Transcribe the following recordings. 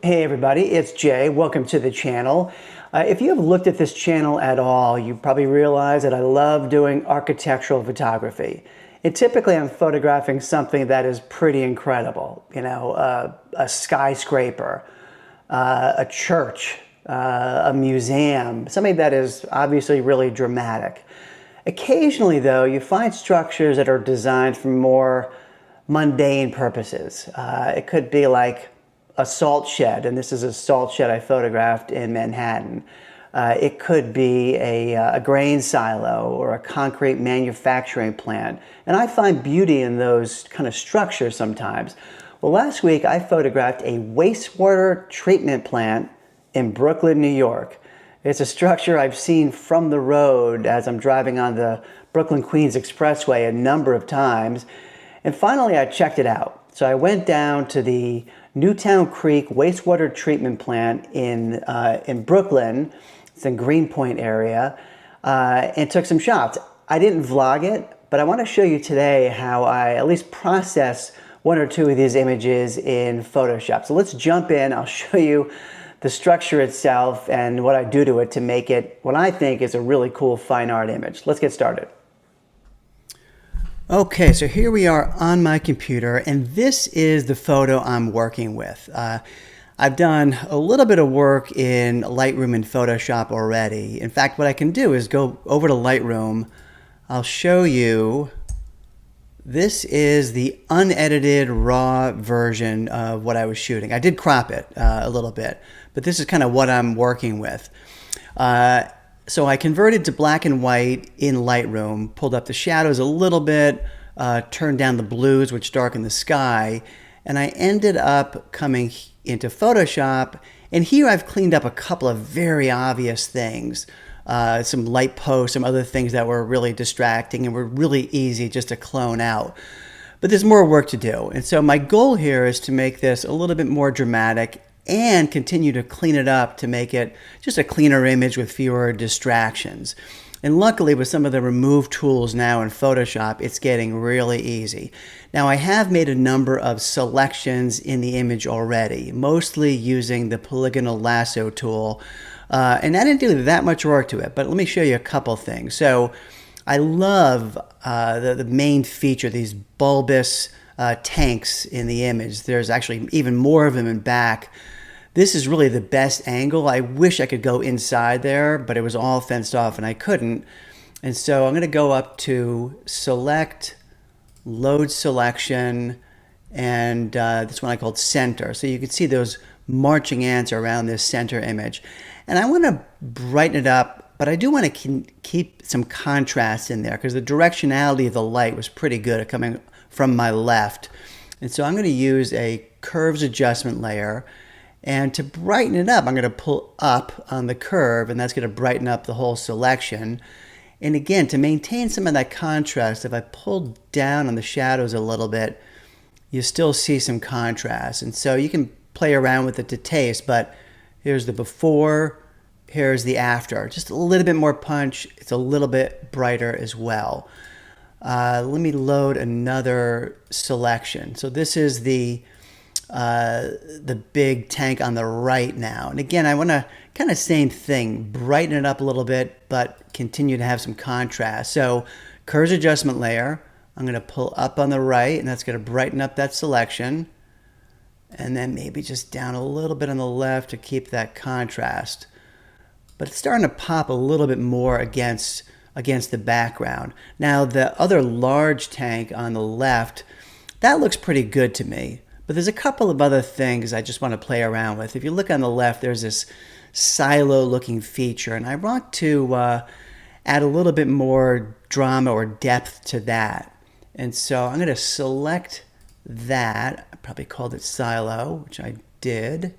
Hey everybody, it's Jay. Welcome to the channel. If you have looked at this channel at all, you probably realize that I love doing architectural photography. And typically I'm photographing something that is pretty incredible. A skyscraper, a church, a museum, something that is obviously really dramatic. Occasionally though, you find structures that are designed for more mundane purposes. It could be like a salt shed, and this is a salt shed I photographed in Manhattan. It could be a grain silo or a concrete manufacturing plant. And I find beauty in those kind of structures sometimes. Well, last week I photographed a wastewater treatment plant in Brooklyn, New York. It's a structure I've seen from the road as I'm driving on the Brooklyn-Queens Expressway a number of times. And finally I checked it out. So I went down to the Newtown Creek wastewater treatment plant in Brooklyn. It's in Greenpoint area, and took some shots. I didn't vlog it, but I want to show you today how I at least process one or two of these images in Photoshop. So let's jump in. I'll show you the structure itself and what I do to it to make it what I think is a really cool fine art image. Let's get started. Okay, so here we are on my computer, and this is the photo I'm working with. I've done a little bit of work in Lightroom and Photoshop already. In fact, what I can do is go over to Lightroom. I'll show you. This is the unedited raw version of what I was shooting. I did crop it a little bit, but this is kind of what I'm working with. So I converted to black and white in Lightroom, pulled up the shadows a little bit, turned down the blues, which darken the sky, and I ended up coming into Photoshop, and here I've cleaned up a couple of very obvious things. Some light posts, some other things that were really distracting and were really easy just to clone out. But there's more work to do, and so my goal here is to make this a little bit more dramatic and continue to clean it up to make it just a cleaner image with fewer distractions. And luckily with some of the remove tools now in Photoshop, it's getting really easy. Now I have made a number of selections in the image already, mostly using the polygonal lasso tool. And I didn't do that much work to it, but let me show you a couple things. So I love the main feature, these bulbous tanks in the image. There's actually even more of them in back. This is really the best angle. I wish I could go inside there, but it was all fenced off and I couldn't. And so I'm going to go up to Select, Load Selection, and this one I called Center. So you can see those marching ants around this center image. And I want to brighten it up, but I do want to keep some contrast in there because the directionality of the light was pretty good at coming from my left. And so I'm going to use a curves adjustment layer. And to brighten it up, I'm going to pull up on the curve, and that's going to brighten up the whole selection. And again, to maintain some of that contrast, if I pull down on the shadows a little bit, you still see some contrast. And so you can play around with it to taste, but here's the before, here's the after. Just a little bit more punch. It's a little bit brighter as well. Let me load another selection. So this is the big tank on the right now. And again, I want to kind of same thing, brighten it up a little bit, but continue to have some contrast. So curves adjustment layer, I'm going to pull up on the right, and that's going to brighten up that selection. And then maybe just down a little bit on the left to keep that contrast. But it's starting to pop a little bit more against the background. Now the other large tank on the left, that looks pretty good to me. But there's a couple of other things I just want to play around with. If you look on the left, there's this silo-looking feature, and I want to add a little bit more drama or depth to that. And so I'm going to select that. I probably called it silo, which I did.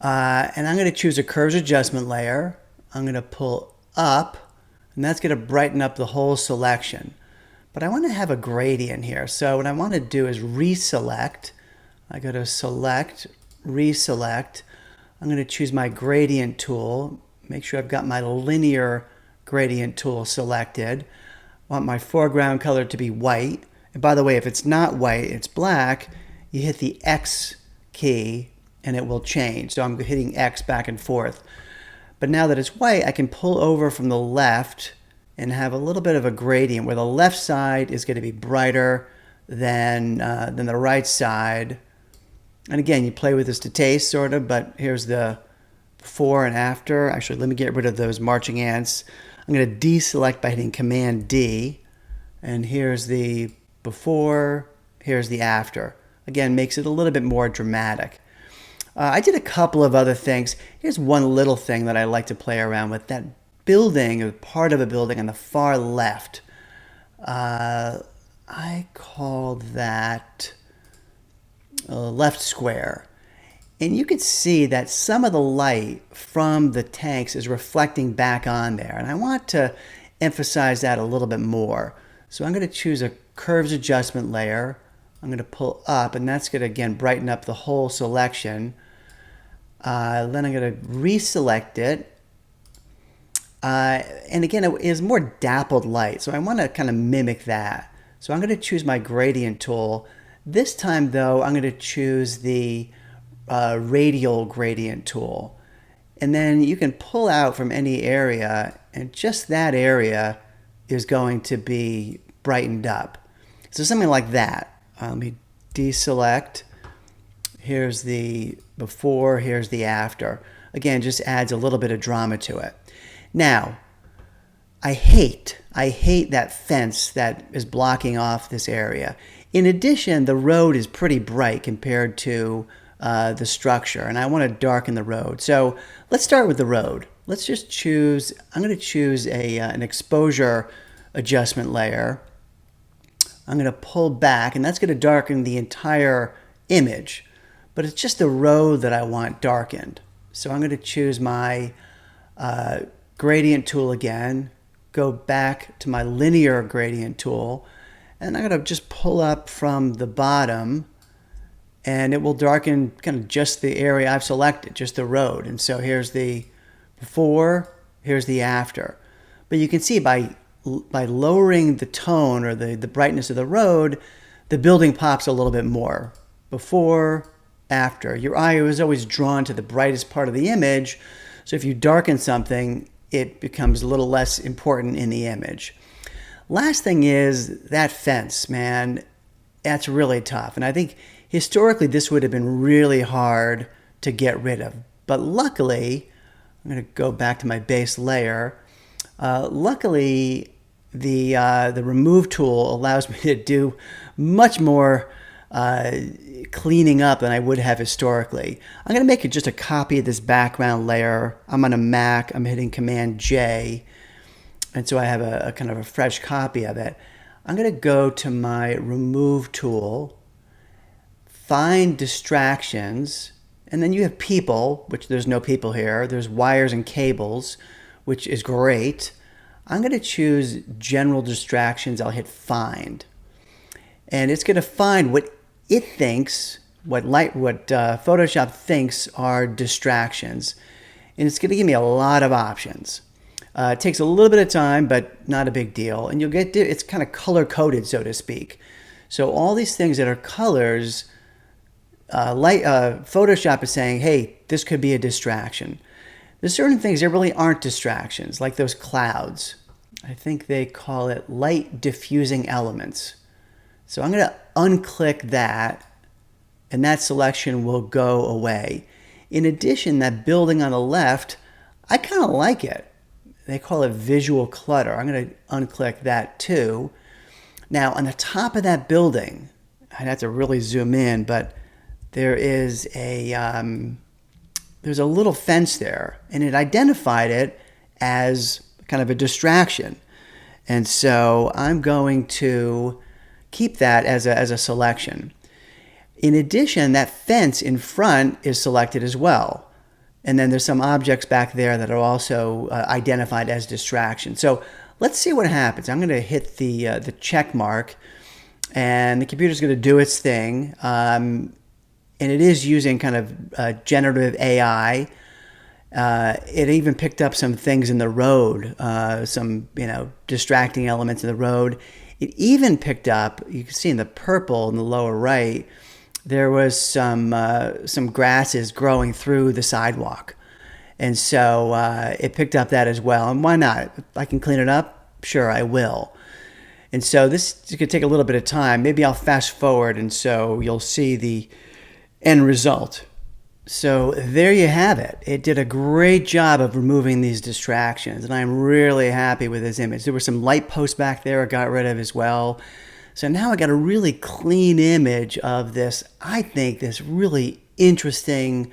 And I'm going to choose a curves adjustment layer. I'm going to pull up, and that's going to brighten up the whole selection. But I want to have a gradient here. So what I want to do is reselect. I go to Select, Reselect. I'm going to choose my gradient tool. Make sure I've got my linear gradient tool selected. I want my foreground color to be white. And by the way, if it's not white, it's black, you hit the X key and it will change. So I'm hitting X back and forth. But now that it's white, I can pull over from the left and have a little bit of a gradient where the left side is going to be brighter than the right side. And again, you play with this to taste, sort of, but here's the before and after. Actually, let me get rid of those marching ants. I'm going to deselect by hitting Command D. And here's the before, here's the after. Again, makes it a little bit more dramatic. I did a couple of other things. Here's one little thing that I like to play around with. That building, or part of a building on the far left, I called that left square. And you can see that some of the light from the tanks is reflecting back on there. And I want to emphasize that a little bit more. So I'm going to choose a curves adjustment layer. I'm going to pull up, and that's going to, again, brighten up the whole selection. Then I'm going to reselect it. And again, it is more dappled light, so I want to kind of mimic that. So I'm going to choose my gradient tool. This time, though, I'm going to choose the radial gradient tool. And then you can pull out from any area, and just that area is going to be brightened up. So something like that. Let me deselect. Here's the before, here's the after. Again, just adds a little bit of drama to it. Now, I hate that fence that is blocking off this area. In addition, the road is pretty bright compared to the structure, and I want to darken the road. So let's start with the road. Let's just choose, I'm going to choose an exposure adjustment layer. I'm going to pull back, and that's going to darken the entire image. But it's just the road that I want darkened. So I'm going to choose my gradient tool again, go back to my linear gradient tool, and I'm going to just pull up from the bottom, and it will darken kind of just the area I've selected, just the road. And so here's the before, here's the after. But you can see by lowering the tone or the brightness of the road, the building pops a little bit more. Before, after. Your eye is always drawn to the brightest part of the image, so if you darken something, it becomes a little less important in the image. Last thing is that fence, man. That's really tough. And I think historically this would have been really hard to get rid of. But luckily, I'm going to go back to my base layer. Luckily, the remove tool allows me to do much more cleaning up than I would have historically. I'm going to make it just a copy of this background layer. I'm on a Mac. I'm hitting Command J. And so I have a kind of a fresh copy of it. I'm going to go to my remove tool, find distractions, and then you have people, which there's no people here. There's wires and cables, which is great. I'm going to choose general distractions. I'll hit find. And it's going to find what it thinks, what Photoshop thinks are distractions. And it's going to give me a lot of options. It takes a little bit of time, but not a big deal. And you'll get it's kind of color-coded, so to speak. So all these things that are colors, Photoshop is saying, hey, this could be a distraction. There's certain things that really aren't distractions, like those clouds. I think they call it light diffusing elements. So I'm going to unclick that, and that selection will go away. In addition, that building on the left, I kind of like it. They call it visual clutter. I'm going to unclick that too. Now, on the top of that building, I'd have to really zoom in, but there is there's a little fence there, and it identified it as kind of a distraction. And so I'm going to keep that as a selection. In addition, that fence in front is selected as well. And then there's some objects back there that are also identified as distractions. So let's see what happens. I'm going to hit the check mark, and the computer's going to do its thing. And it is using kind of generative AI. It even picked up some things in the road, some distracting elements in the road. It even picked up, you can see in the purple in the lower right, there was some grasses growing through the sidewalk. And so it picked up that as well. And why not? If I can clean it up, sure, I will. And so this could take a little bit of time. Maybe I'll fast forward, and so you'll see the end result. So there you have it. It did a great job of removing these distractions, and I'm really happy with this image. There were some light posts back there I got rid of as well. So now I got a really clean image of this, I think, this really interesting,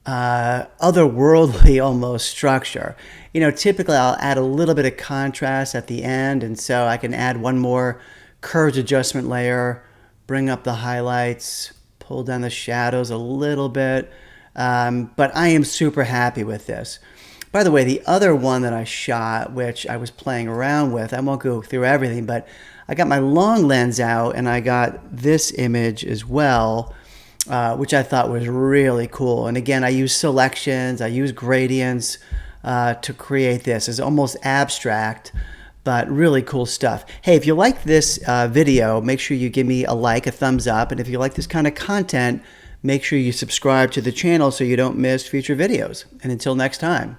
otherworldly almost structure. You know, typically I'll add a little bit of contrast at the end, and so I can add one more curves adjustment layer, bring up the highlights, pull down the shadows a little bit, but I am super happy with this. By the way, the other one that I shot, which I was playing around with, I won't go through everything, but I got my long lens out and I got this image as well, which I thought was really cool. And again, I use selections, I use gradients to create this. It's almost abstract, but really cool stuff. Hey, if you like this video, make sure you give me a like, a thumbs up. And if you like this kind of content, make sure you subscribe to the channel so you don't miss future videos. And until next time.